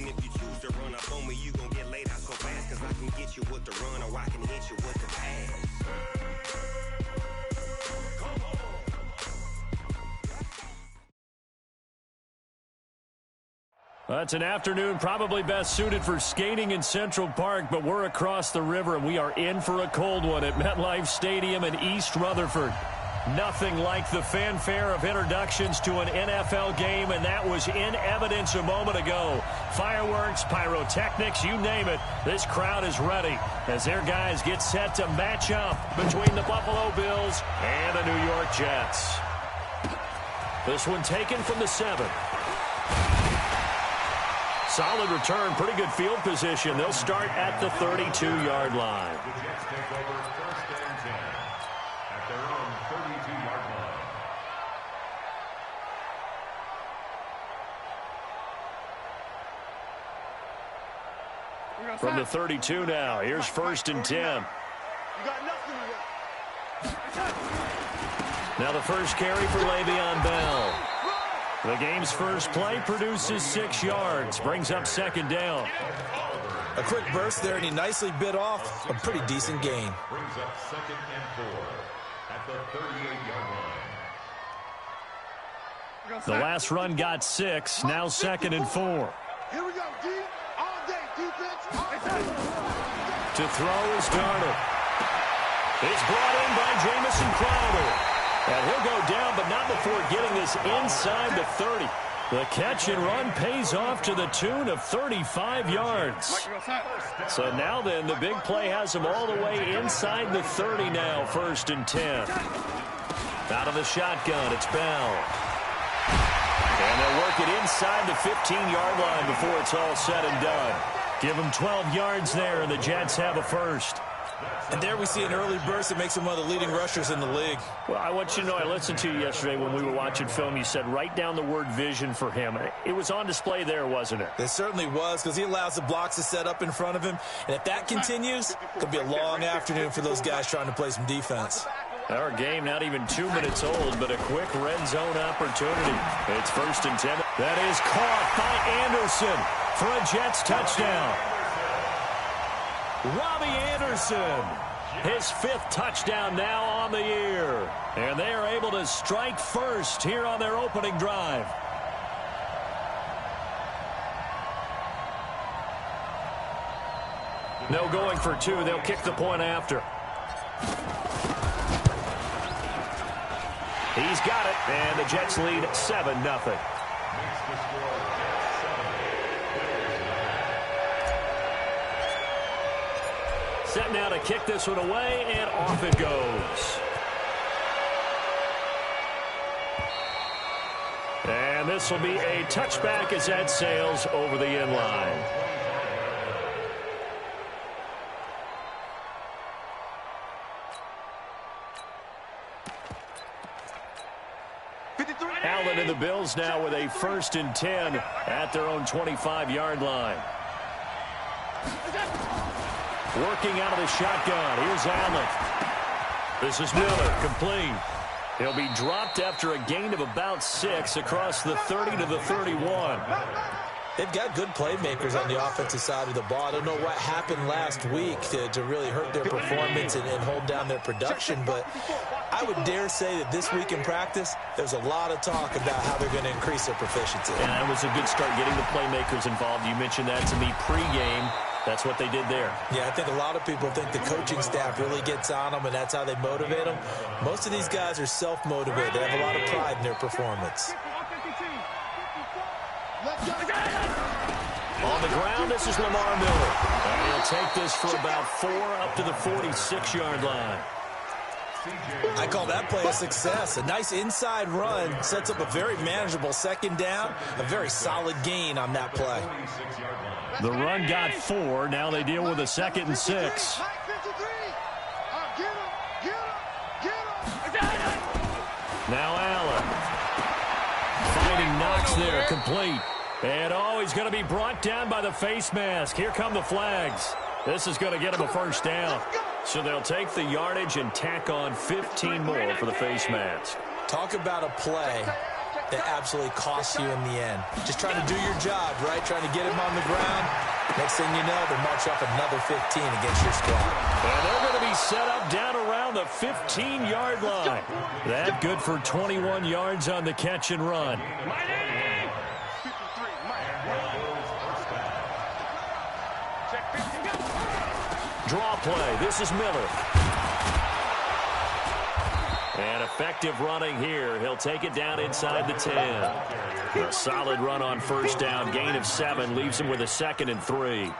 And if you choose to run up on me, you gon' get laid out so fast. Cause I can get you with the run or I can hit you with the pass. It's an afternoon probably best suited for skating in Central Park, but we're across the river and we are in for a cold one at MetLife Stadium in East Rutherford. Nothing like the fanfare of introductions to an NFL game, and that was in evidence a moment ago. Fireworks, pyrotechnics, you name it, this crowd is ready as their guys get set to match up between the Buffalo Bills and the New York Jets. This one taken from the 7. Solid return, pretty good field position. They'll start at the 32-yard line. The Jets take over 1st and 10 at their own 32-yard line. From the 32 now, here's 1st and 10. Now the first carry for Le'Veon Bell. The game's first play produces 6 yards, brings up 2nd down. A quick burst there, and he nicely bit off a pretty decent gain. Brings up 2nd and 4 at the 38-yard line. The last run got 6, now 2nd and 4. Here we go, D. All day, defense. To throw is Darnold. It's brought in by Jamison Crowder. And he'll go down, but not before getting this inside the 30. The catch and run pays off to the tune of 35 yards. So now then, the big play has him all the way inside the 30 now, 1st and 10. Out of the shotgun, it's Bell. And they'll work it inside the 15-yard line before it's all said and done. Give them 12 yards there, and the Jets have a first. And there we see an early burst that makes him one of the leading rushers in the league. Well, I want you to know, I listened to you yesterday when we were watching film. You said write down the word vision for him. It was on display there, wasn't it? It certainly was, because he allows the blocks to set up in front of him. And if that continues, it could be a long afternoon for those guys trying to play some defense. Our game not even 2 minutes old, but a quick red zone opportunity. It's 1st and 10. That is caught by Anderson for a Jets touchdown. Robbie Anderson, his 5th touchdown now on the year. And they are able to strike first here on their opening drive. No going for 2. They'll kick the point after. He's got it, and the Jets lead 7-0. Set now to kick this one away, and off it goes. And this will be a touchback as that sails over the end line. Allen and the Bills now with a 1st and 10 at their own 25-yard line. Working out of the shotgun. Here's Allen. This is Miller, complete. He'll be dropped after a gain of about 6 across the 30 to the 31. They've got good playmakers on the offensive side of the ball. I don't know what happened last week to really hurt their performance and hold down their production, but I would dare say that this week in practice, there's a lot of talk about how they're going to increase their proficiency. And that was a good start getting the playmakers involved. You mentioned that to me pregame. That's what they did there. Yeah, I think a lot of people think the coaching staff really gets on them, and that's how they motivate them. Most of these guys are self-motivated. They have a lot of pride in their performance. On the ground, this is Lamar Miller. And he'll take this for about 4 up to the 46-yard line. I call that play a success. A nice inside run sets up a very manageable 2nd down. A very solid gain on that play. The run got 4. Now they deal with a 2nd and 6. Now Allen. Fighting Knox there, complete. And he's going to be brought down by the face mask. Here come the flags. This is going to get him a 1st down. So they'll take the yardage and tack on 15 more for the face mask. Talk about a play that absolutely costs you in the end. Just trying to do your job, right? Trying to get him on the ground. Next thing you know, they march off another 15 against your squad. And they're going to be set up down around the 15-yard line. That good for 21 yards on the catch and run. Draw play. This is Miller. And effective running here. He'll take it down inside the 10. A solid run on first down. Gain of 7 leaves him with a 2nd and 3.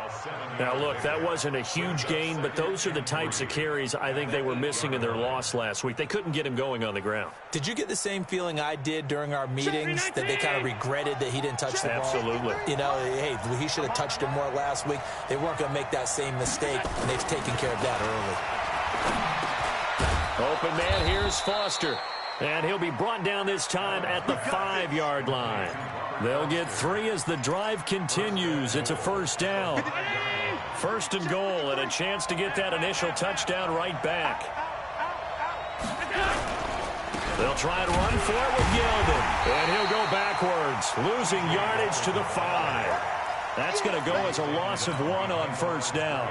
Now, look, that wasn't a huge gain, but those are the types of carries I think they were missing in their loss last week. They couldn't get him going on the ground. Did you get the same feeling I did during our meetings, that they kind of regretted that he didn't touch the ball? Absolutely. You know, hey, he should have touched him more last week. They weren't going to make that same mistake, and they've taken care of that early. Open man, here's Foster. And he'll be brought down this time at the 5-yard line. They'll get 3 as the drive continues. It's a first down. First and goal, and a chance to get that initial touchdown right back. They'll try and run for it with Yeldon. And he'll go backwards, losing yardage to the 5. That's going to go as a loss of 1 on first down.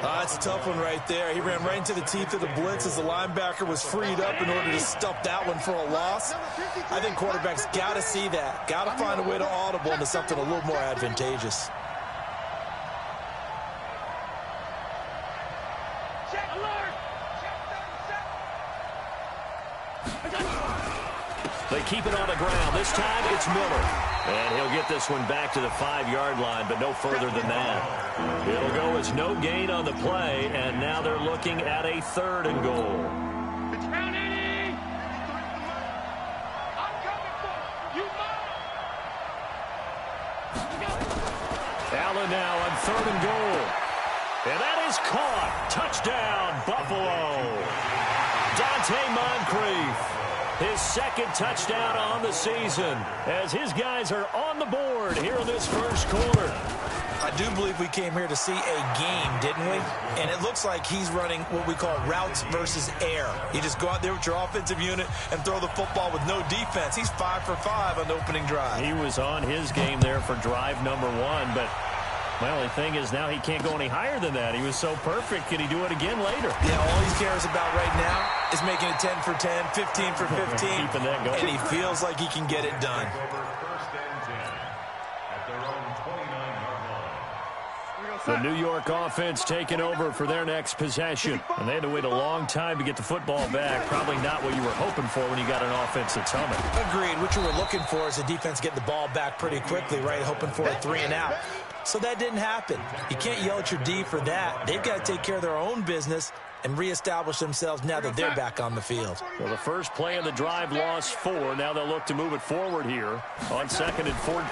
That's a tough one right there. He ran right into the teeth of the blitz as the linebacker was freed up in order to stuff that one for a loss. I think quarterbacks got to see that. Got to find a way to audible into something a little more advantageous. They keep it on the ground. This time it's Miller. And he'll get this one back to the 5-yard line, but no further than that. It'll go as no gain on the play, and now they're looking at a 3rd and goal. Allen now on 3rd and goal. And that is caught. Touchdown, Buffalo. Dante Moncrief. His 2nd touchdown on the season as his guys are on the board here in this first quarter. I do believe we came here to see a game, didn't we? And it looks like he's running what we call routes versus air. You just go out there with your offensive unit and throw the football with no defense. He's 5 for 5 on the opening drive. He was on his game there for drive number 1, but my only thing is now he can't go any higher than that. He was so perfect. Can he do it again later? Yeah, all he cares about right now is making it 10 for 10, 15 for 15. Keeping that going. And he feels like he can get it done. The New York offense taking over for their next possession. And they had to wait a long time to get the football back. Probably not what you were hoping for when you got an offense that's humming. Agreed. What you were looking for is a defense getting the ball back pretty quickly, right? Hoping for a 3 and out. So that didn't happen. You can't yell at your D for that. They've got to take care of their own business and reestablish themselves now that they're back on the field. Well, the first play of the drive lost 4. Now they'll look to move it forward here on 2nd and 14.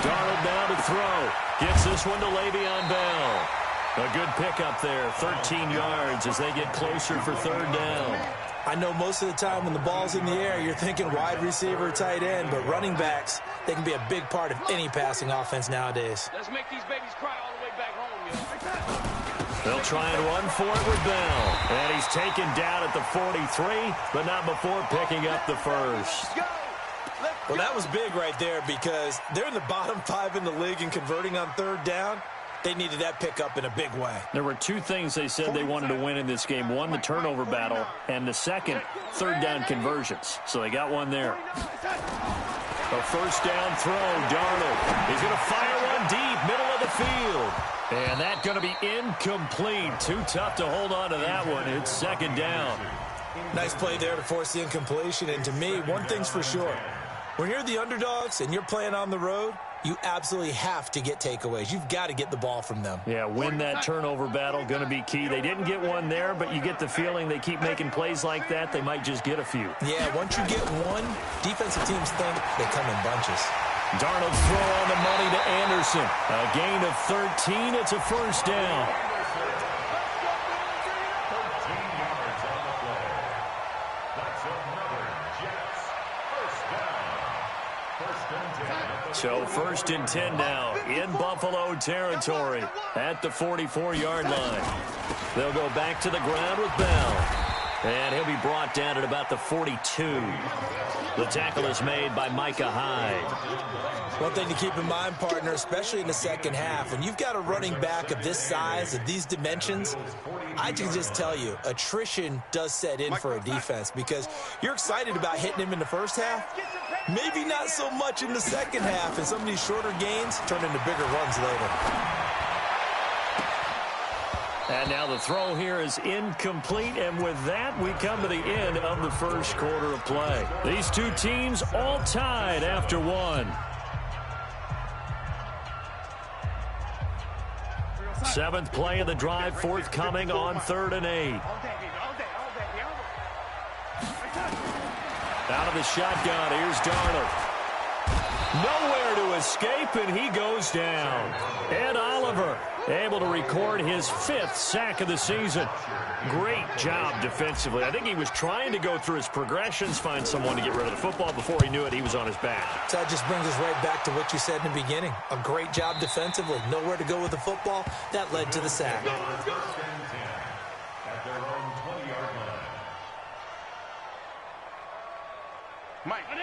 Darnold now to throw. Gets this one to Le'Veon Bell. A good pickup there, 13 yards as they get closer for 3rd down. I know most of the time when the ball's in the air, you're thinking wide receiver, tight end, but running backs, they can be a big part of any passing offense nowadays. Let's make these babies cry all the way back home, yo. They'll try and run for it with Bell. And he's taken down at the 43, but not before picking up the first. Well, that was big right there because they're in the bottom 5 in the league and converting on 3rd down. They needed that pickup in a big way. There were 2 things they said they wanted to win in this game. 1, the turnover battle, and the 2nd, 3rd down conversions. So they got one there. A first down throw, Darnold. He's going to fire one deep, middle of the field. And that's going to be incomplete. Too tough to hold on to that one. It's 2nd down. Nice play there to force the incompletion. And to me, one thing's for sure. When you're the underdogs and you're playing on the road, you absolutely have to get takeaways. You've got to get the ball from them. Yeah, win that turnover battle, going to be key. They didn't get one there, but you get the feeling they keep making plays like that, they might just get a few. Yeah, once you get one, defensive teams think they come in bunches. Darnold's throw on the money to Anderson. A gain of 13. It's a first down. So 1st and 10 now in Buffalo territory at the 44-yard line. They'll go back to the ground with Bell. And he'll be brought down at about the 42. The tackle is made by Micah Hyde. One thing to keep in mind, partner, especially in the second half, when you've got a running back of this size, of these dimensions, I can just tell you, attrition does set in for a defense because you're excited about hitting him in the first half, maybe not so much in the second half, and some of these shorter gains turn into bigger runs later. And now the throw here is incomplete, and with that, we come to the end of the first quarter of play. These two teams all tied after one. Seventh play of the drive forthcoming on 3rd and 8. Out of the shotgun, here's Darnold. Nowhere to escape, and he goes down. Ed Oliver able to record his 5th sack of the season. Great job defensively. I think he was trying to go through his progressions, find someone to get rid of the football. Before he knew it, he was on his back. So that just brings us right back to what you said in the beginning. A great job defensively. Nowhere to go with the football. That led to the sack.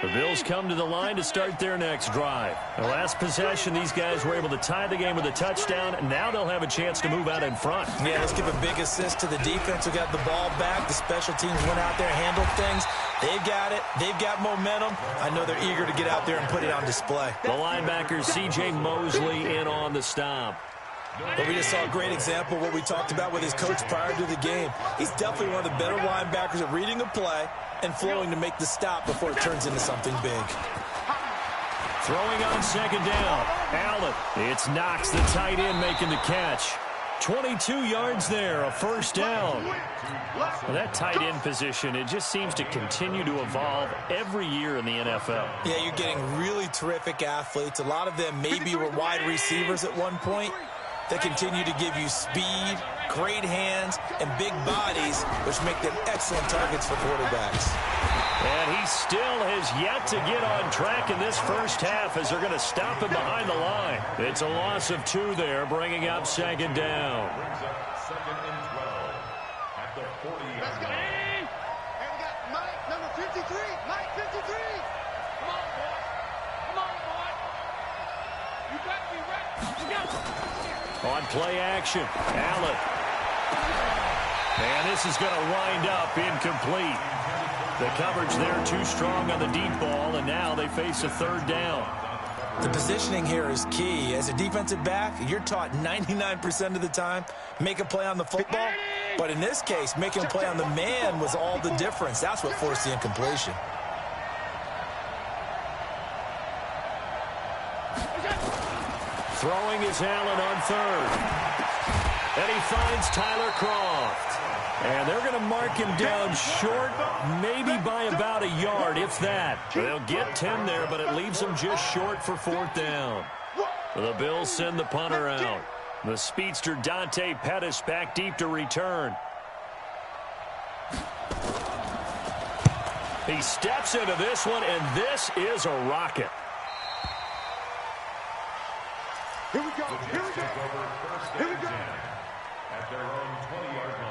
The Bills come to the line to start their next drive. The last possession, these guys were able to tie the game with a touchdown, and now they'll have a chance to move out in front. Yeah, let's give a big assist to the defense who got the ball back. The special teams went out there, handled things. They've got it. They've got momentum. I know they're eager to get out there and put it on display. The linebacker, C.J. Mosley, in on the stop. But we just saw a great example of what we talked about with his coach prior to the game. He's definitely one of the better linebackers at reading a play and flowing to make the stop before it turns into something big. Throwing on 2nd down. Allen. It's Knox, the tight end, making the catch. 22 yards there, a 1st down. Well, that tight end position, it just seems to continue to evolve every year in the NFL. Yeah, you're getting really terrific athletes. A lot of them maybe were wide receivers at one point. They continue to give you speed, great hands, and big bodies, which make them excellent targets for quarterbacks. And he still has yet to get on track in this first half as they're going to stop him behind the line. It's a loss of 2 there, bringing up 2nd down. Brings up 2nd and 12 at the 40-yard line. And we got Mike, number 53. Mike, 53. Come on, boy. Come on, boy. You got to be ready. You got to. On play action, Allen. And this is going to wind up incomplete. The coverage there too strong on the deep ball, and now they face a 3rd down. The positioning here is key. As a defensive back, you're taught 99% of the time, make a play on the football. But in this case, making a play on the man was all the difference. That's what forced the incompletion. Throwing is Allen on 3rd. And he finds Tyler Croft. And they're going to mark him down short, maybe by about a yard, if that. They'll get 10 there, but it leaves them just short for 4th down. The Bills send the punter out. The speedster Dante Pettis back deep to return. He steps into this one, and this is a rocket. Here we go. Here we go. Here we go. At their own 20-yard line.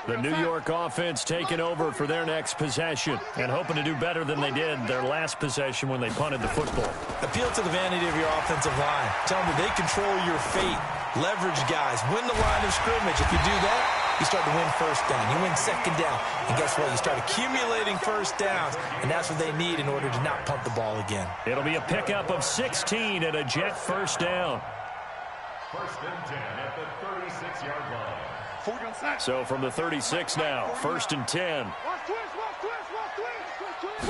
The New York offense taking over for their next possession and hoping to do better than they did their last possession when they punted the football. Appeal to the vanity of your offensive line. Tell them that they control your fate. Leverage guys. Win the line of scrimmage. If you do that, you start to win 1st down. You win 2nd down. And guess what? You start accumulating 1st downs, and that's what they need in order to not punt the ball again. It'll be a pickup of 16 and a Jet 1st down. 1st and 10 at the 36-yard line. So from the 36 now, 1st and 10. Watch twist, watch twist, watch twist.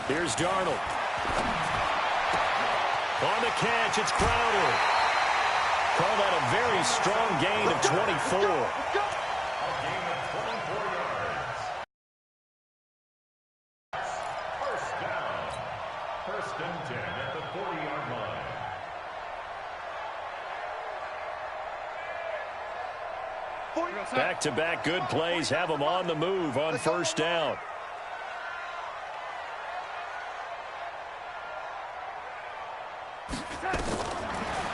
Here's Darnold. On the catch, it's Crowder. Call that a very strong gain of 24. A gain of 24 yards. 1st down. 1st and 10 at the 40-yard line. Back-to-back good plays have them on the move on 1st down.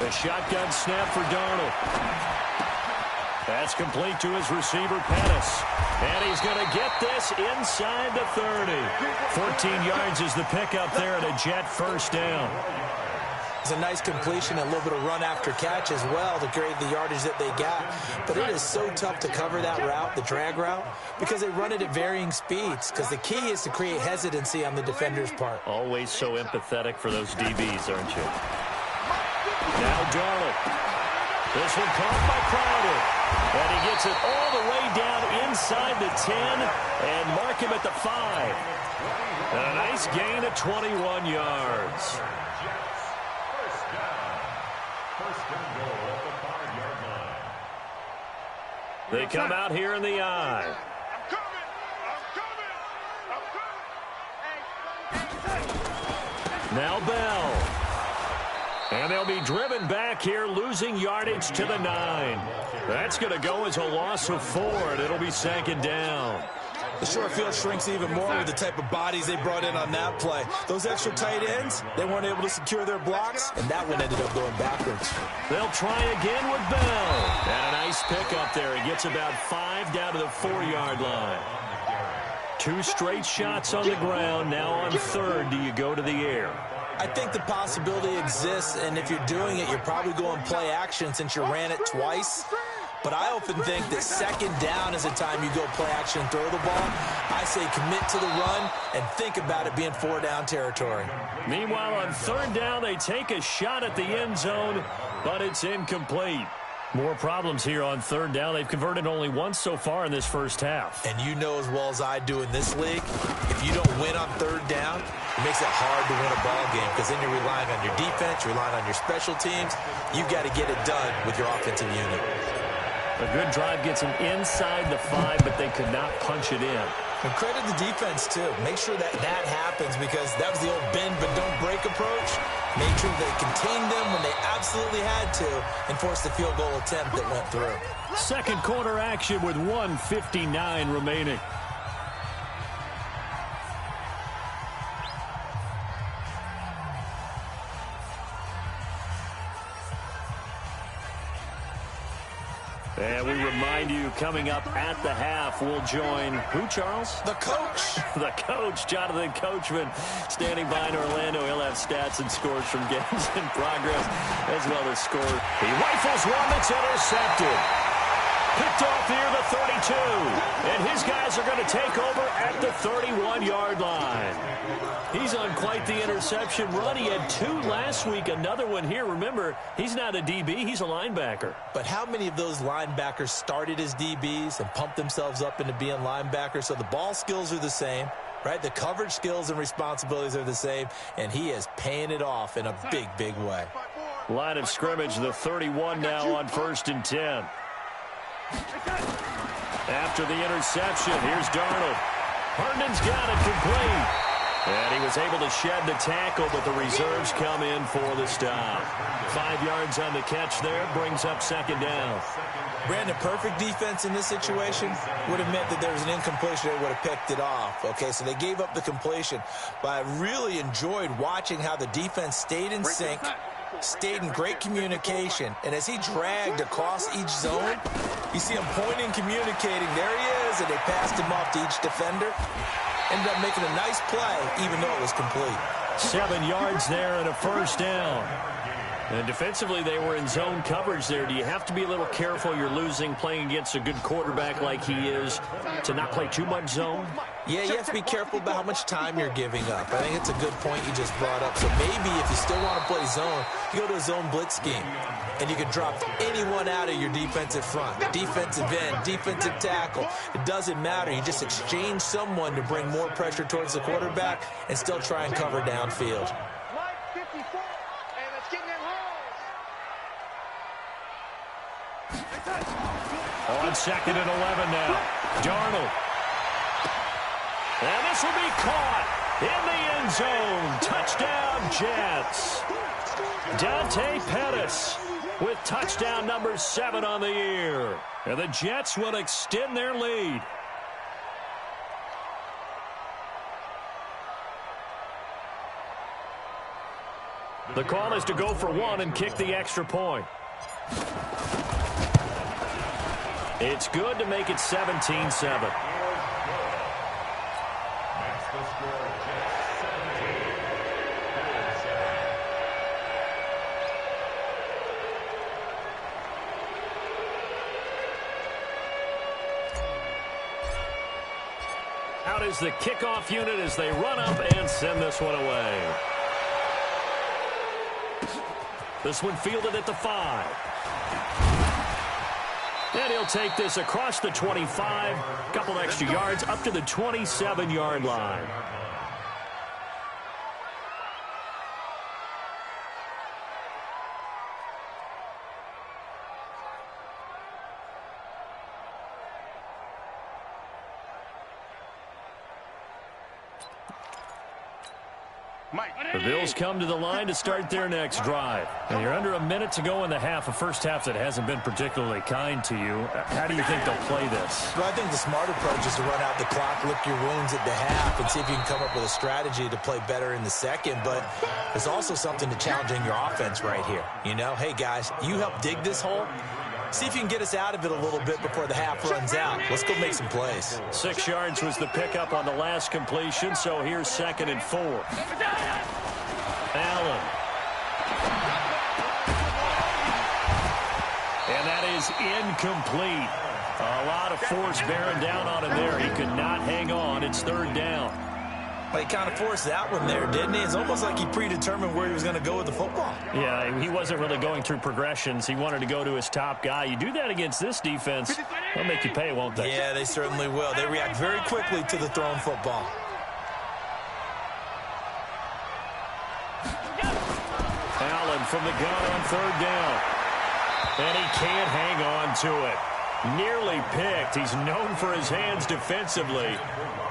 The shotgun snap for Darnold. That's complete to his receiver, Pettis. And he's going to get this inside the 30. 14 yards is the pickup there, and a Jet first down. It's a nice completion, a little bit of run after catch as well to create the yardage that they got. But it is so tough to cover that route, the drag route, because they run it at varying speeds. Because the key is to create hesitancy on the defender's part. Always so empathetic for those DBs, aren't you? Now Darnold. This one caught by Crowder. And he gets it all the way down inside the 10 and mark him at the 5. And a nice gain of 21 yards. They come out here in the eye. Now Bell. And they'll be driven back here, losing yardage to the 9. That's going to go as a loss of 4, and it'll be 2nd down. The short field shrinks even more with the type of bodies they brought in on that play. Those extra tight ends, they weren't able to secure their blocks, and that one ended up going backwards. They'll try again with Bell. And a nice pickup there. He gets about 5 down to the 4-yard line. 2 straight shots on the ground. Now on 3rd, do you go to the air? I think the possibility exists, and if you're doing it, you're probably going play action since you ran it twice. But I often think that 2nd down is the time you go play action and throw the ball. I say commit to the run and think about it being 4-down territory. Meanwhile, on 3rd down, they take a shot at the end zone, but it's incomplete. More problems here on 3rd down. They've converted only once so far in this first half. And you know as well as I do in this league, if you don't win on 3rd down, it makes it hard to win a ball game because then you're relying on your defense, you're relying on your special teams. You've got to get it done with your offensive unit. A good drive gets them inside the 5, but they could not punch it in. And credit the defense, too. Make sure that that happens because that was the old bend but don't break approach. Make sure they contained them when they absolutely had to and forced the field goal attempt that went through. Second quarter action with 1:59 remaining. And we remind you, coming up at the half, we'll join who, Charles? The coach. The coach, Jonathan Coachman, standing by in Orlando. He'll have stats and scores from games in progress, as well as scores. He rifles one that's intercepted. Picked off near the 32. And his guys are going to take over at the 31-yard line. He's on quite the interception run. He had 2 last week, another one here. Remember, he's not a DB, he's a linebacker. But how many of those linebackers started as DBs and pumped themselves up into being linebackers? So the ball skills are the same, right? The coverage skills and responsibilities are the same, and he is paying it off in a big, big way. Line of scrimmage, the 31 now on 1st and 10. After the interception, here's Darnold. Herndon's got it complete. And he was able to shed the tackle, but the reserves come in for the stop. 5 yards on the catch there, brings up 2nd down. Brandon, perfect defense in this situation would have meant that there was an incompletion. They would have picked it off. Okay, so they gave up the completion. But I really enjoyed watching how the defense stayed in sync, stayed in great communication. And as he dragged across each zone, you see him pointing, communicating. There he is, and they passed him off to each defender. Ended up making a nice play, even though it was complete. 7 yards there and a 1st down. And defensively, they were in zone coverage there. Do you have to be a little careful? You're losing, playing against a good quarterback like he is, to not play too much zone? Yeah, you have to be careful about how much time you're giving up. I think it's a good point you just brought up. So maybe if you still want to play zone, you go to a zone blitz scheme. And you can drop anyone out of your defensive front, defensive end, defensive tackle. It doesn't matter. You just exchange someone to bring more pressure towards the quarterback and still try and cover downfield. On 2nd and 11 now. Darnold. And this will be caught in the end zone. Touchdown, Jets. Dante Pettis with touchdown number 7 on the year. And the Jets will extend their lead. The call is to go for 1 and kick the extra point. It's good to make it 17-7. Makes the score just 17. Out is the kickoff unit as they run up and send this one away. This one fielded at the 5. And he'll take this across the 25, couple extra yards up to the 27-yard line. The Bills come to the line to start their next drive. And you're under a minute to go in the half, a first half that hasn't been particularly kind to you. How do you think they'll play this? Well, I think the smart approach is to run out the clock, lick your wounds at the half, and see if you can come up with a strategy to play better in the second. But there's also something to challenging your offense right here. You know, hey, guys, you help dig this hole. See if you can get us out of it a little bit before the half runs out. Let's go make some plays. 6 yards was the pickup on the last completion, so here's 2nd and 4. Allen. And that is incomplete. A lot of force bearing down on him there. He could not hang on. It's 3rd down. Well, he kind of forced that one there, didn't he? It's almost like he predetermined where he was going to go with the football. Yeah, he wasn't really going through progressions. He wanted to go to his top guy. You do that against this defense, they'll make you pay, won't they? Yeah, they certainly will. They react very quickly to the thrown football. Allen from the gun on 3rd down. And he can't hang on to it. Nearly picked. He's known for his hands defensively,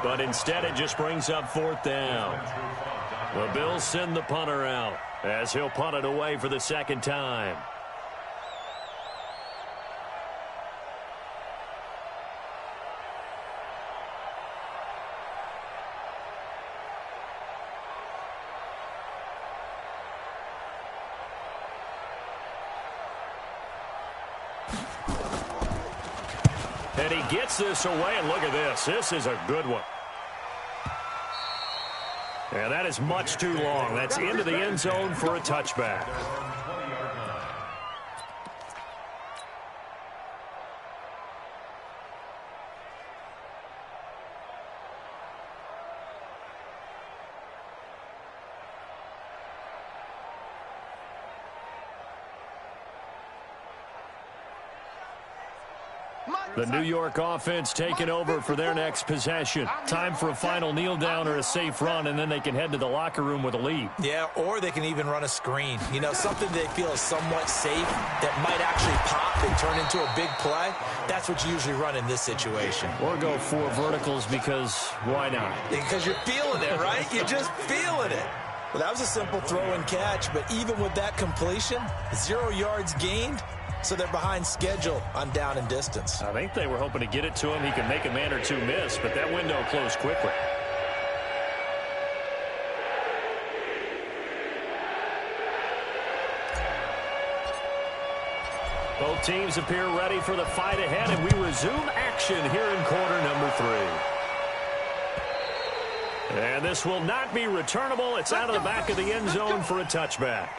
but instead it just brings up 4th down. The Bills send the punter out as he'll punt it away for the 2nd time. And he gets this away, and look at this. This is a good one. And that is much too long. That's into the end zone for a touchback. The New York offense taking over for their next possession. Time for a final kneel down or a safe run, and then they can head to the locker room with a lead. Yeah, or they can even run a screen. You know, something they feel is somewhat safe that might actually pop and turn into a big play. That's what you usually run in this situation. Or go 4 verticals because why not? Because you're feeling it, right? You're just feeling it. Well, that was a simple throw and catch, but even with that completion, 0 yards gained. So they're behind schedule on down and distance. I think they were hoping to get it to him. He could make a man or two miss, but that window closed quickly. Both teams appear ready for the fight ahead, and we resume action here in quarter number 3. And this will not be returnable. It's out of the back of the end zone for a touchback.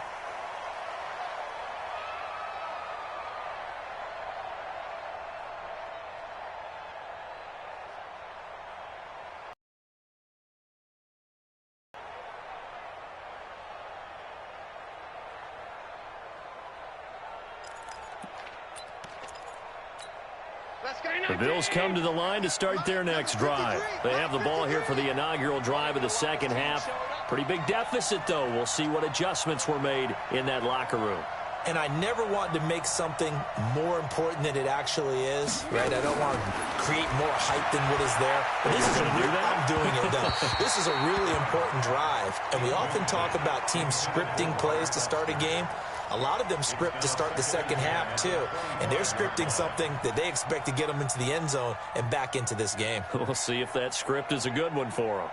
The Bills come to the line to start their next drive. They have the ball here for the inaugural drive of the 2nd half. Pretty big deficit, though. We'll see what adjustments were made in that locker room. And I never want to make something more important than it actually is, right? I don't want to create more hype than what is there. But this is I'm doing it, though. This is a really important drive. And we often talk about teams scripting plays to start a game. A lot of them script to start the 2nd half, too. And they're scripting something that they expect to get them into the end zone and back into this game. We'll see if that script is a good one for them.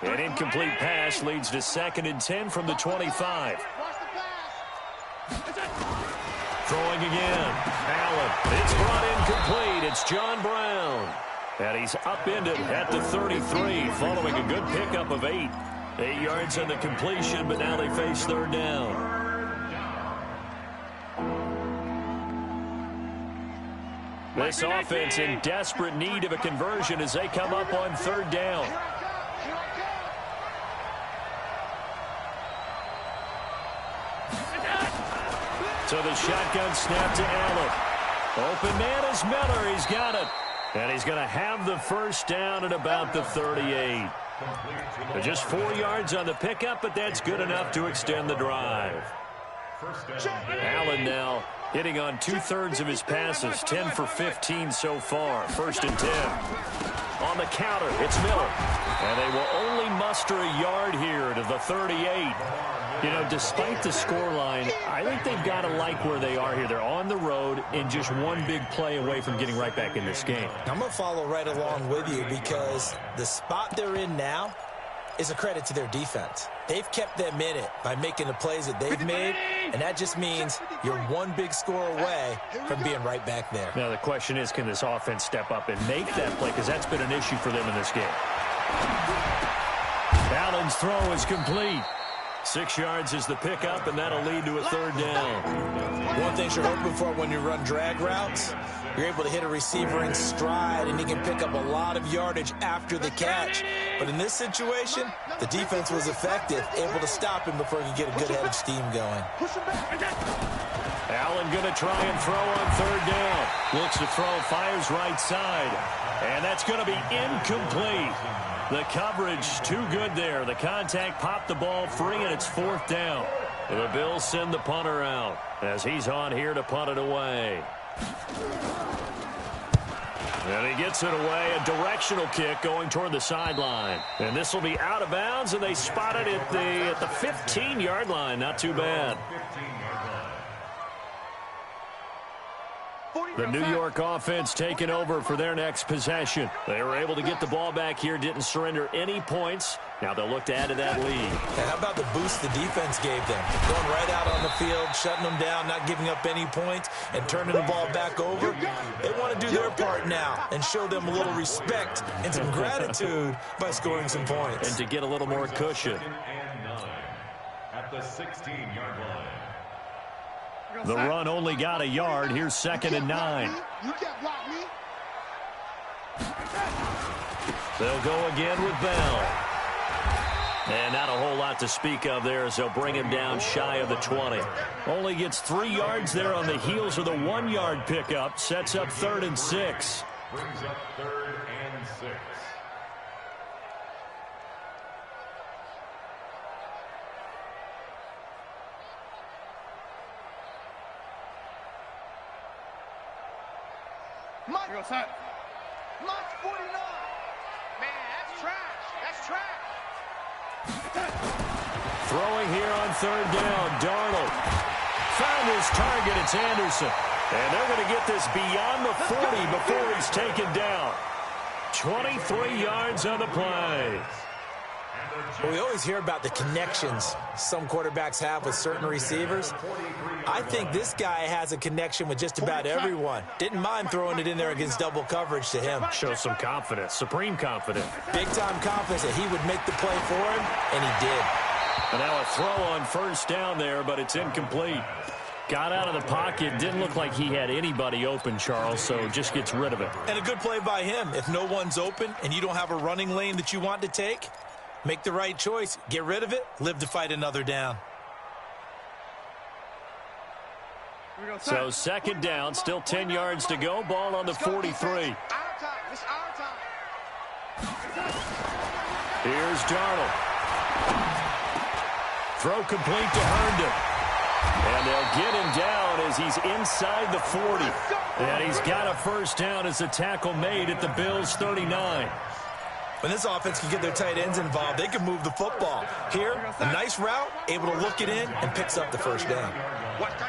An incomplete pass leads to 2nd and 10 from the 25. Throwing again. Allen. It's brought in complete. It's John Brown. And he's upended at the 33 following a good pickup of 8. 8 yards on the completion, but now they face 3rd down. This offense in desperate need of a conversion as they come up on 3rd down. So the shotgun snap to Allen. Open man is Miller. He's got it. And he's going to have the 1st down at about the 38. Just 4 yards on the pickup, but that's good enough to extend the drive. Allen now hitting on 2/3 of his passes, 10 for 15 so far. 1st and 10. On the counter, it's Miller. And they will only muster a yard here to the 38. You know, despite the scoreline, I think they've got to like where they are here. They're on the road and just one big play away from getting right back in this game. I'm going to follow right along with you because the spot they're in now is a credit to their defense. They've kept them in it by making the plays that they've made, and that just means you're one big score away from being right back there. Now, the question is, can this offense step up and make that play? Because that's been an issue for them in this game. Allen's throw is complete. 6 yards is the pickup, and that'll lead to a 3rd down. One thing you're hoping for when you run drag routes, you're able to hit a receiver in stride, and he can pick up a lot of yardage after the catch. But in this situation, the defense was effective, able to stop him before he could get a good head of steam going. Allen going to try and throw on 3rd down. Looks to throw, fires right side. And that's going to be incomplete. The coverage too good there. The contact popped the ball free, and it's 4th down. The Bills send the punter out as he's on here to punt it away. And he gets it away, a directional kick going toward the sideline. And this will be out of bounds, and they spot it at the 15-yard line. Not too bad. The New York offense taking over for their next possession. They were able to get the ball back here, didn't surrender any points. Now they'll look to add to that lead. And how about the boost the defense gave them? Going right out on the field, shutting them down, not giving up any points, and turning the ball back over. They want to do their part now and show them a little respect and some gratitude by scoring some points. And to get a little more cushion. At the 16-yard line. The run only got a yard. Here's 2nd and 9. You can't block me. They'll go again with Bell. And not a whole lot to speak of there as they'll bring him down shy of the 20. Only gets 3 yards there on the heels of the 1-yard pickup. Sets up 3rd and 6. Brings up 3rd and 6. Mike 49. Man, that's trash. That's trash. Throwing here on 3rd down. Darnold found his target. It's Anderson. And they're going to get this beyond the 40 before he's taken down. 23 yards on the play. We always hear about the connections some quarterbacks have with certain receivers. I think this guy has a connection with just about everyone. Didn't mind throwing it in there against double coverage to him. Shows some confidence, supreme confidence. Big-time confidence that he would make the play for him, and he did. And now a throw on 1st down there, but it's incomplete. Got out of the pocket. Didn't look like he had anybody open, Charles, so just gets rid of it. And a good play by him. If no one's open and you don't have a running lane that you want to take, make the right choice. Get rid of it. Live to fight another down. So 2nd down, still 10 yards to go. Ball on the 43. Here's Darnold. Throw complete to Herndon. And they'll get him down as he's inside the 40. And he's got a 1st down as a tackle made at the Bills' 39. When this offense can get their tight ends involved, they can move the football. Here, a nice route, able to look it in, and picks up the 1st down.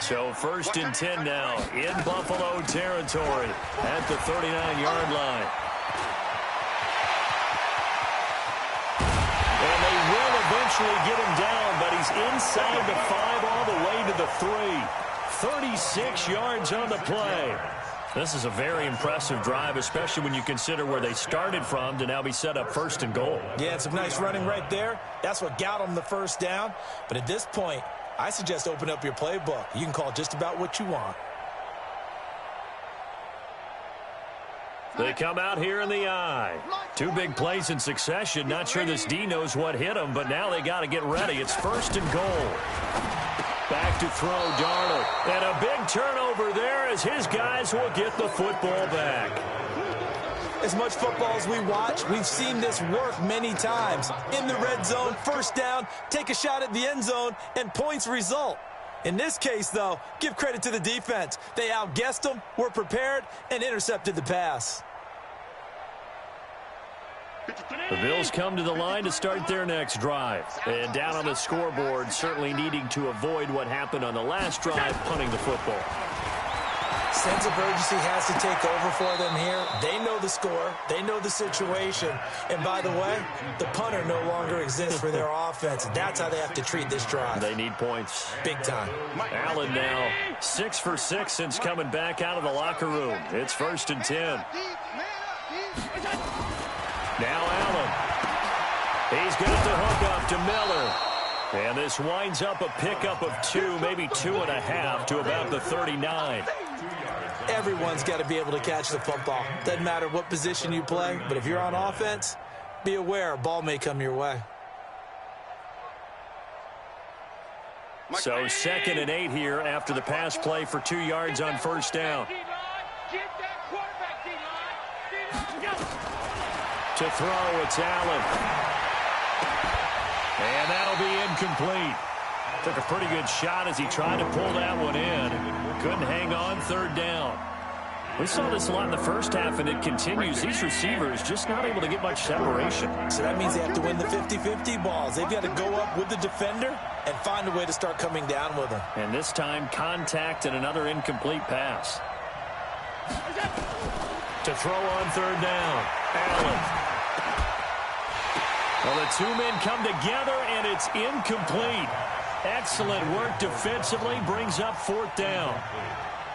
So 1st and 10 now in Buffalo territory at the 39-yard line. eventually get him down, but he's inside the 5 all the way to the 3. 36 yards on the play. This is a very impressive drive, especially when you consider where they started from to now be set up 1st and goal. Yeah, it's some nice running right there. That's what got them the first down. But at this point, I suggest open up your playbook. You can call just about what you want. They come out here in the I. 2 big plays in succession. Not sure this D knows what hit him, but now they got to get ready. It's 1st and goal. Back to throw, Darnold. And a big turnover there as his guys will get the football back. As much football as we watch, we've seen this work many times. In the red zone, 1st down, take a shot at the end zone, and points result. In this case, though, give credit to the defense. They outguessed them, were prepared, and intercepted the pass. The Bills come to the line to start their next drive. And down on the scoreboard, certainly needing to avoid what happened on the last drive, punting the football. Sense of urgency has to take over for them here. They know the score. They know the situation. And by the way, the punter no longer exists for their offense. That's how they have to treat this drive. They need points. Big time. Allen now 6 for 6 since coming back out of the locker room. It's 1st and 10. Now Allen. He's got the hook up to Miller. And this winds up a pickup of 2, maybe 2.5 to about the 39. Everyone's got to be able to catch the football. Doesn't matter what position you play, but if you're on offense, be aware a ball may come your way. So 2nd and 8 here after the pass play for 2 yards on 1st down. To throw, it's Allen. And that'll be incomplete. Took a pretty good shot as he tried to pull that one in. Couldn't hang on, 3rd down. We saw this a lot in the first half, and it continues. These receivers just not able to get much separation. So that means they have to win the 50-50 balls. They've got to go up with the defender and find a way to start coming down with them. And this time, contact and another incomplete pass. To throw on 3rd down, Allen. Well, the 2 men come together, and it's incomplete. Excellent work defensively, brings up 4th down.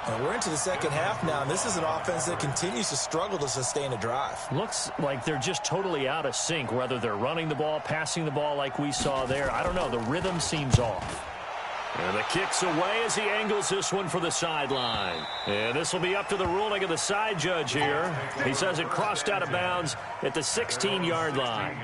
And we're into the second half now, and this is an offense that continues to struggle to sustain a drive. Looks like they're just totally out of sync, whether they're running the ball, passing the ball like we saw there. I don't know. The rhythm seems off. And the kick's away as he angles this one for the sideline. And this will be up to the ruling of the side judge here. He says it crossed out of bounds at the 16-yard line.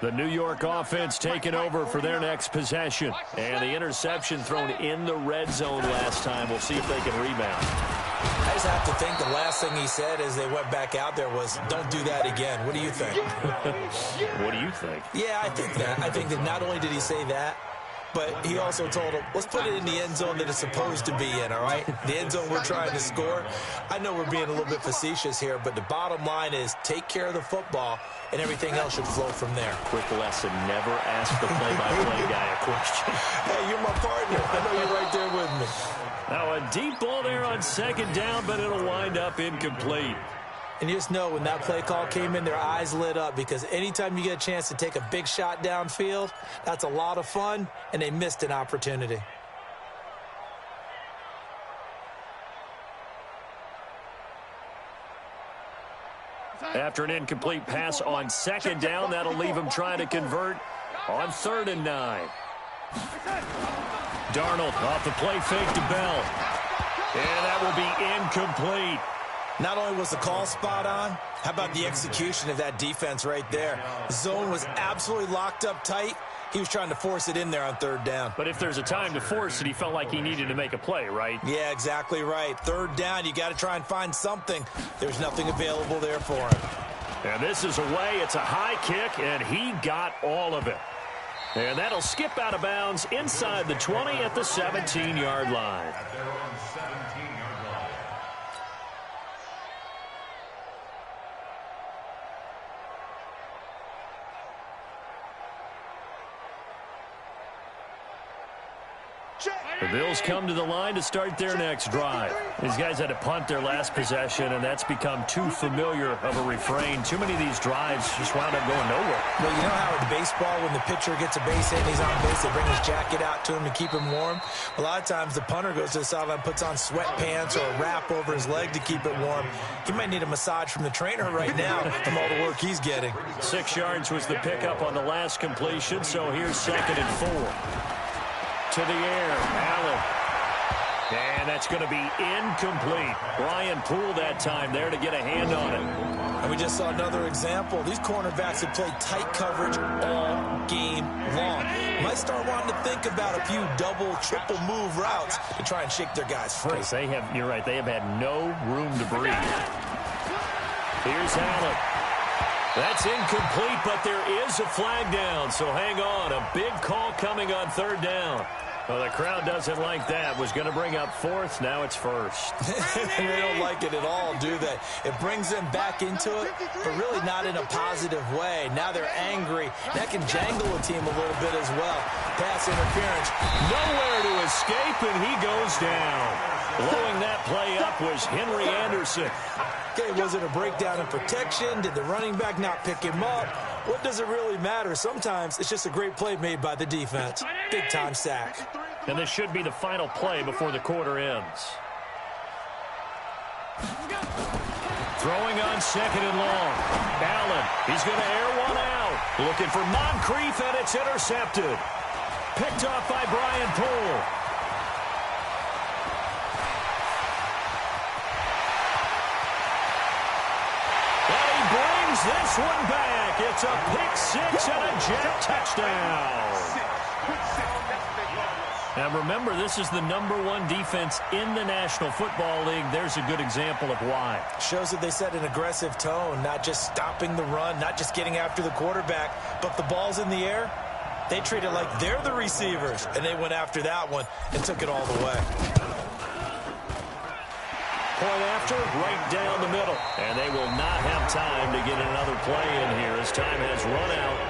The New York offense taking over for their next possession. And the interception thrown in the red zone last time. We'll see if they can rebound. I just have to think the last thing he said as they went back out there was, don't do that again. What do you think? What do you think? Yeah, I think that. I think that not only did he say that, but he also told him, let's put it in the end zone that it's supposed to be in, all right? The end zone we're trying to score. I know we're being a little bit facetious here, but the bottom line is take care of the football, and everything else should flow from there. Quick lesson, never ask the play-by-play guy a question. Hey, you're my partner. I know you're right there with me. Now a deep ball there on 2nd down, but it'll wind up incomplete. And you just know when that play call came in, their eyes lit up because anytime you get a chance to take a big shot downfield, that's a lot of fun, and they missed an opportunity. After an incomplete pass on 2nd down, that'll leave him trying to convert on 3rd and 9. Darnold off the play fake to Bell. And that will be incomplete. Not only was the call spot on, how about the execution of that defense right there? The zone was absolutely locked up tight. He was trying to force it in there on 3rd down. But if there's a time to force it, he felt like he needed to make a play, right? Yeah, exactly right. 3rd down, you got to try and find something. There's nothing available there for him. And this is away. It's a high kick, and he got all of it. And that'll skip out of bounds inside the 20 at the 17-yard line. The Bills come to the line to start their next drive. These guys had to punt their last possession, and that's become too familiar of a refrain. Too many of these drives just wound up going nowhere. Well, you know how in baseball, when the pitcher gets a base hit and he's on base, they bring his jacket out to him to keep him warm? A lot of times the punter goes to the sideline, puts on sweatpants or a wrap over his leg to keep it warm. He might need a massage from the trainer right now from all the work he's getting. 6 yards was the pickup on the last completion, so here's 2nd and 4. To the air, Allen. And that's going to be incomplete. Brian Poole that time there to get a hand on it. And we just saw another example. These cornerbacks have played tight coverage all game long. Might start wanting to think about a few double, triple move routes to try and shake their guys free. They have, you're right, they have had no room to breathe. Here's Allen. That's incomplete, but there is a flag down, so hang on. A big call coming on 3rd down. Well, the crowd doesn't like that. Was going to bring up 4th. Now it's 1st. They don't like it at all, do they? It brings them back into it, but really not in a positive way. Now they're angry. That can jangle a team a little bit as well. Pass interference. Nowhere to escape, and he goes down. Blowing that play up was Henry Anderson. Okay, was it a breakdown in protection? Did the running back not pick him up? What does it really matter? Sometimes it's just a great play made by the defense. Big-time sack. And this should be the final play before the quarter ends. Throwing on 2nd and long. Allen, he's going to air one out. Looking for Moncrief, and it's intercepted. Picked off by Brian Poole. This one back. It's a pick-6 and a jet touchdown. Now remember, this is the #1 defense in the National Football League. There's a good example of why. Shows that they set an aggressive tone, not just stopping the run, not just getting after the quarterback, but the ball's in the air. They treat it like they're the receivers, and they went after that one and took it all the way. Point after, right down the middle. And they will not have time to get another play in here as time has run out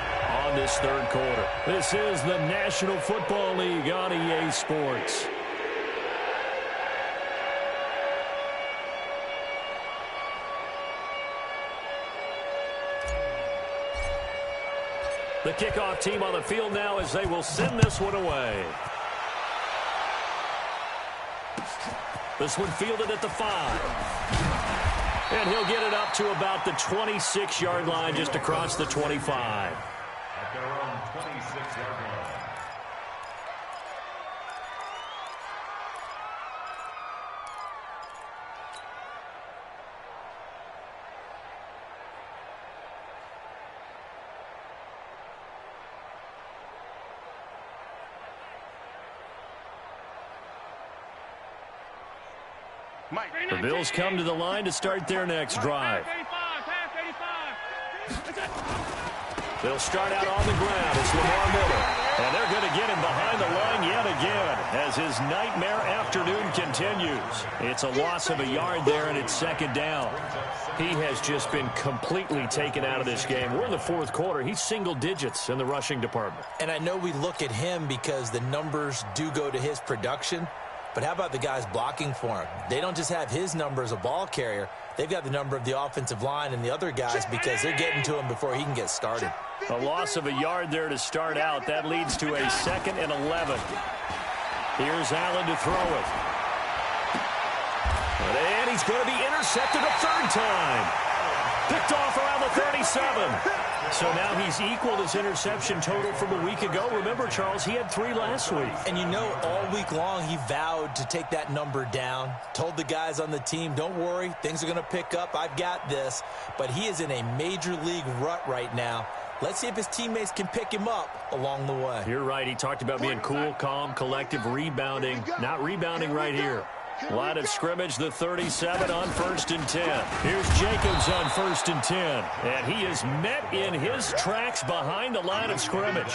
on this 3rd quarter. This is the National Football League on EA Sports. The kickoff team on the field now as they will send this one away. This one fielded at the 5. And he'll get it up to about the 26-yard line, just across the 25. At their own 26-yard line. The Bills come to the line to start their next drive. They'll start out on the ground. It's Lamar Miller. And they're going to get him behind the line yet again as his nightmare afternoon continues. It's a loss of a yard there, and it's 2nd down. He has just been completely taken out of this game. We're in the 4th quarter. He's single digits in the rushing department. And I know we look at him because the numbers do go to his production. But how about the guys blocking for him? They don't just have his number as a ball carrier. They've got the number of the offensive line and the other guys because they're getting to him before he can get started. A loss of a yard there to start out. That leads to a 2nd and 11. Here's Allen to throw it. And he's going to be intercepted a 3rd time. Picked off around the 37. So now he's equaled his interception total from a week ago. Remember, Charles, he had 3 last week. And you know, all week long he vowed to take that number down. Told the guys on the team, don't worry, things are going to pick up. I've got this. But he is in a major league rut right now. Let's see if his teammates can pick him up along the way. You're right. He talked about being cool, calm, collective, rebounding. Not rebounding right here. Line of scrimmage, the 37 on 1st and 10. Here's Jacobs on 1st and 10. And he is met in his tracks behind the line of scrimmage.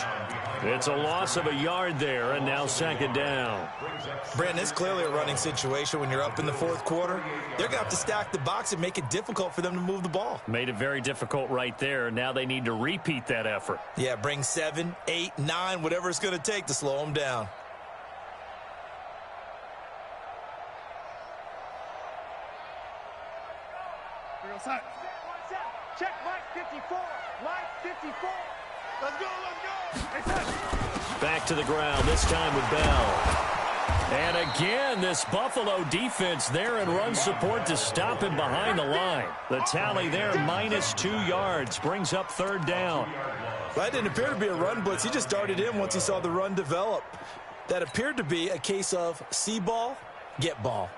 It's a loss of a yard there, and now 2nd down. Brandon, it's clearly a running situation when you're up in the 4th quarter. They're going to have to stack the box and make it difficult for them to move the ball. Made it very difficult right there. Now they need to repeat that effort. Yeah, bring 7, 8, 9, whatever it's going to take to slow them down. outside. Check Mike 54. Mike 54. Let's go, let's go. Back to the ground, this time with Bell. And again, this Buffalo defense there in run support to stop him behind the line. The tally there, -2 yards, brings up third down. That didn't appear to be a run blitz. He just darted in once he saw the run develop. That appeared to be a case of see ball, get ball.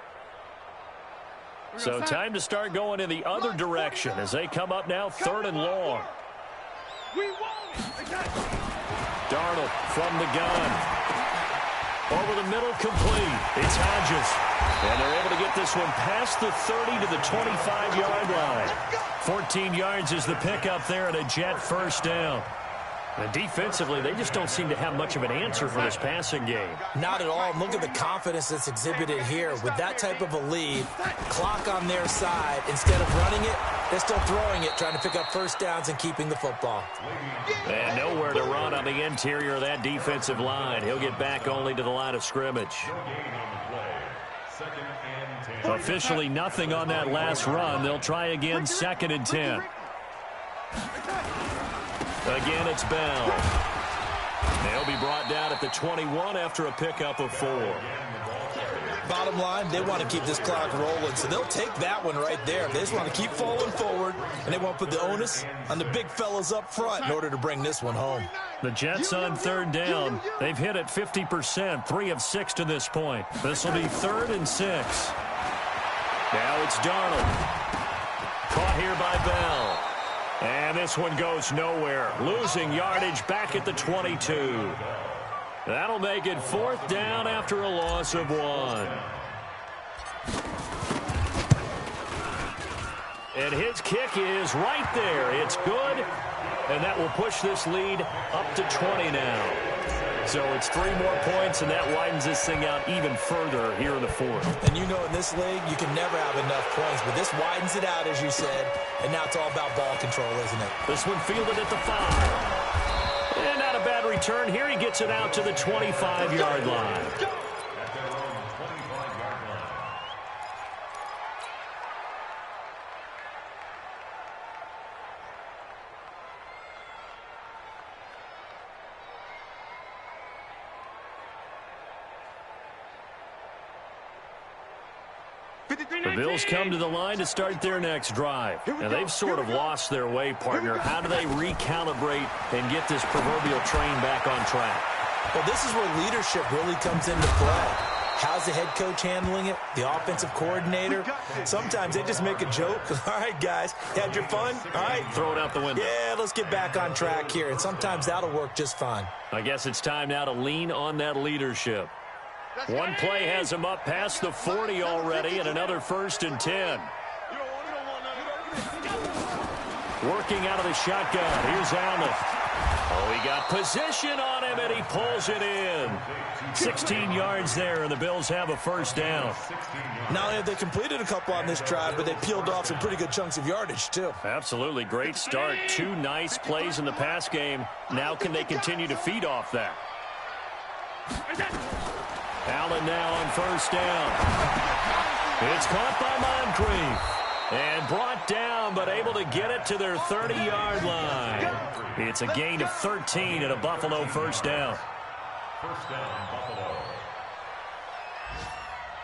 So time to start going in the other direction as they come up now, third and long. We won it. Darnold from the gun. Over the middle, complete. It's Hodges. And they're able to get this one past the 30 to the 25-yard line. 14 yards is the pickup there and a Jet first down. And defensively, they just don't seem to have much of an answer for this passing game. Not at all. And look at the confidence that's exhibited here. With that type of a lead, clock on their side, instead of running it, they're still throwing it, trying to pick up first downs and keeping the football. And nowhere to run on the interior of that defensive line. He'll get back only to the line of scrimmage. Officially nothing on that last run. They'll try again, 2nd and 10. Again, it's Bell. They'll be brought down at the 21 after a pickup of 4. Bottom line, they want to keep this clock rolling, so they'll take that one right there. They just want to keep falling forward, and they want to put the onus on the big fellas up front in order to bring this one home. The Jets on third down. They've hit it 50%, 3 of 6 to this point. This will be 3rd and 6. Now it's Darnold. Caught here by Bell. And this one goes nowhere. Losing yardage back at the 22. That'll make it 4th down after a loss of 1. And his kick is right there. It's good. And that will push this lead up to 20 now. So it's 3 more points, and that widens this thing out even further here in the 4th. And you know in this league, you can never have enough points, but this widens it out, as you said, and now it's all about ball control, isn't it? This one fielded at the 5. And not a bad return. Here he gets it out to the 25-yard line. The Bills come to the line to start their next drive. And they've sort of lost their way, partner. How do they recalibrate and get this proverbial train back on track? Well, this is where leadership really comes into play. How's the head coach handling it? The offensive coordinator? Sometimes they just make a joke. All right, guys, had your fun? All right. Throw it out the window. Yeah, let's get back on track here. And sometimes that'll work just fine. I guess it's time now to lean on that leadership. One play has him up past the 40 already, and another 1st and 10. Working out of the shotgun. Here's Allen. Oh, he got position on him, and he pulls it in. 16 yards there, and the Bills have a first down. Not only have they completed a couple on this drive, but they peeled off some pretty good chunks of yardage, too. Absolutely. Great start. 2 nice plays in the pass game. Now can they continue to feed off that? Allen now on first down. It's caught by Moncrief. And brought down, but able to get it to their 30-yard line. It's a gain of 13 and a Buffalo first down. First down,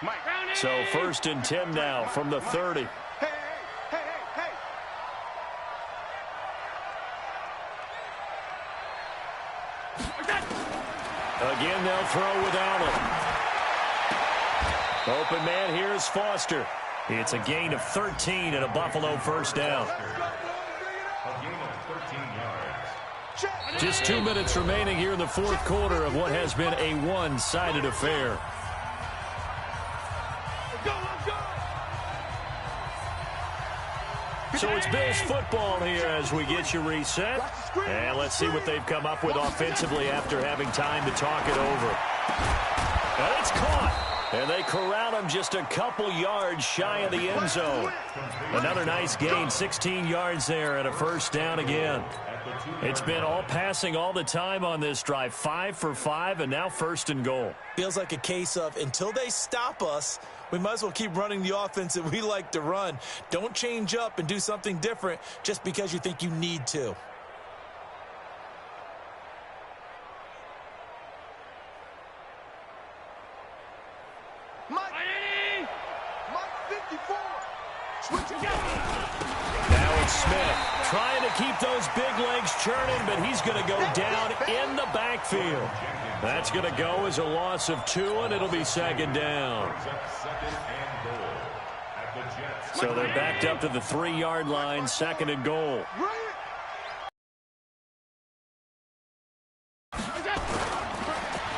Buffalo. So 1st and 10 now from the 30. Again, they'll throw with Allen. Open man, here's Foster. It's a gain of 13 and a Buffalo first down. A gain of 13 yards. Just 2 minutes remaining here in the 4th quarter of what has been a one-sided affair. So it's Bills football here as we get you reset. And let's see what they've come up with offensively after having time to talk it over. And it's caught. And they corral him just a couple yards shy of the end zone. Another nice gain, 16 yards there and a first down again. It's been all passing all the time on this drive. 5 for 5 and now 1st and goal. Feels like a case of until they stop us, We might as well keep running the offense that we like to run. Don't change up and do something different just because you think you need to. Mike 54. Switch it out. Now it's Smith trying to keep those big legs churning, but he's going to go down in the backfield. That's going to go as a loss of 2, and it'll be second down. So they're backed up to the 3-yard line, second and goal.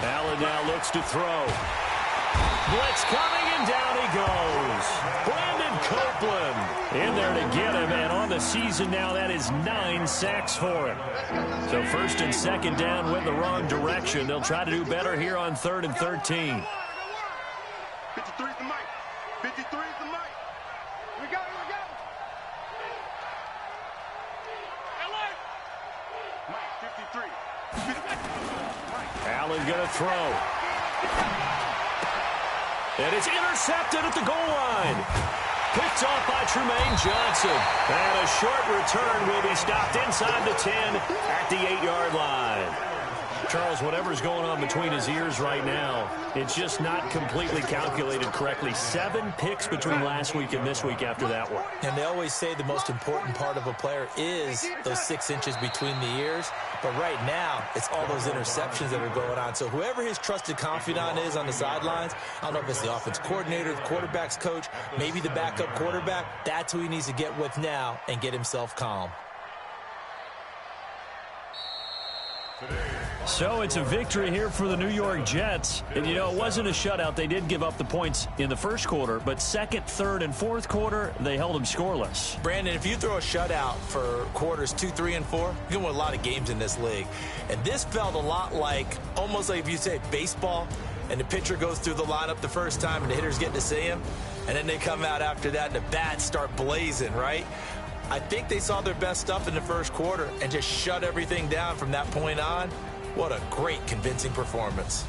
Allen now looks to throw. Blitz coming, and down he goes. Brandon Copeland in there to get him, and on the season now, that is 9 sacks for him. So first and second down went the wrong direction. They'll try to do better here on 3rd and 13. 53 is the mic. 53 is the mic. We go, we go. Mike, 53. Allen going to throw. And it's intercepted at the goal line. Picked off by Trumaine Johnson. And a short return will be stopped inside the 10 at the 8-yard line. Charles, whatever's going on between his ears right now, it's just not completely calculated correctly. 7 picks between last week and this week after that one. And they always say the most important part of a player is those 6 inches between the ears. But right now, it's all those interceptions that are going on. So whoever his trusted confidant is on the sidelines, I don't know if it's the offense coordinator, the quarterback's coach, maybe the backup quarterback, that's who he needs to get with now and get himself calm. So it's a victory here for the New York Jets. And, you know, it wasn't a shutout. They did give up the points in the first quarter, but second, third, and fourth quarter, they held them scoreless. Brandon, if you throw a shutout for quarters 2, 3, and 4, you can win a lot of games in this league. And this felt a lot like, almost like if you say baseball, and the pitcher goes through the lineup the first time and the hitters get to see him, and then they come out after that and the bats start blazing, right? I think they saw their best stuff in the first quarter and just shut everything down from that point on. What a great, convincing performance.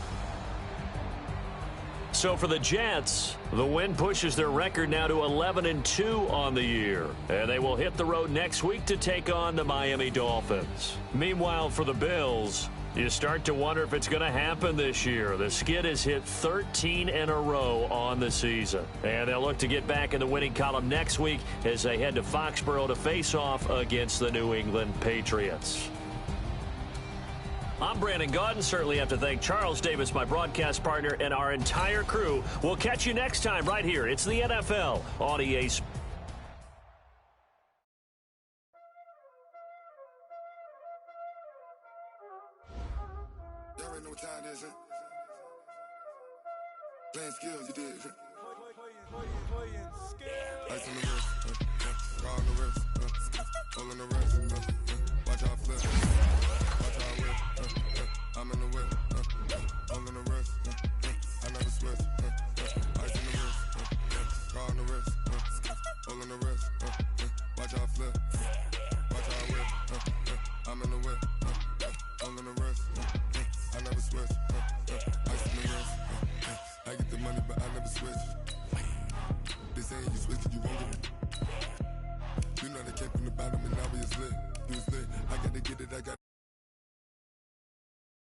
So for the Jets, the win pushes their record now to 11-2 on the year. And they will hit the road next week to take on the Miami Dolphins. Meanwhile, for the Bills, you start to wonder if it's going to happen this year. The skid has hit 13 in a row on the season. And they'll look to get back in the winning column next week as they head to Foxborough to face off against the New England Patriots. I'm Brandon Gaudin. Certainly have to thank Charles Davis, my broadcast partner, and our entire crew. We'll catch you next time right here. It's the NFL on EA Sports. Y'all already know what time it is, huh? Playing skills, you did. Ice on the wrist, raw on the wrist, hole in the wrist, watch how I flip, watch how I whip, I'm in the whip, hole in the wrist, I never switch, ice on the wrist, raw on the wrist, hole in the wrist, watch how I flip, watch how I whip, I'm in the whip, hole in the wrist, I never switch, ice on the wrist, I get the money but I never switch. They say you switch it, you won't get it. You know they came from the bottom and now we is lit. You was lit, I gotta get it, I got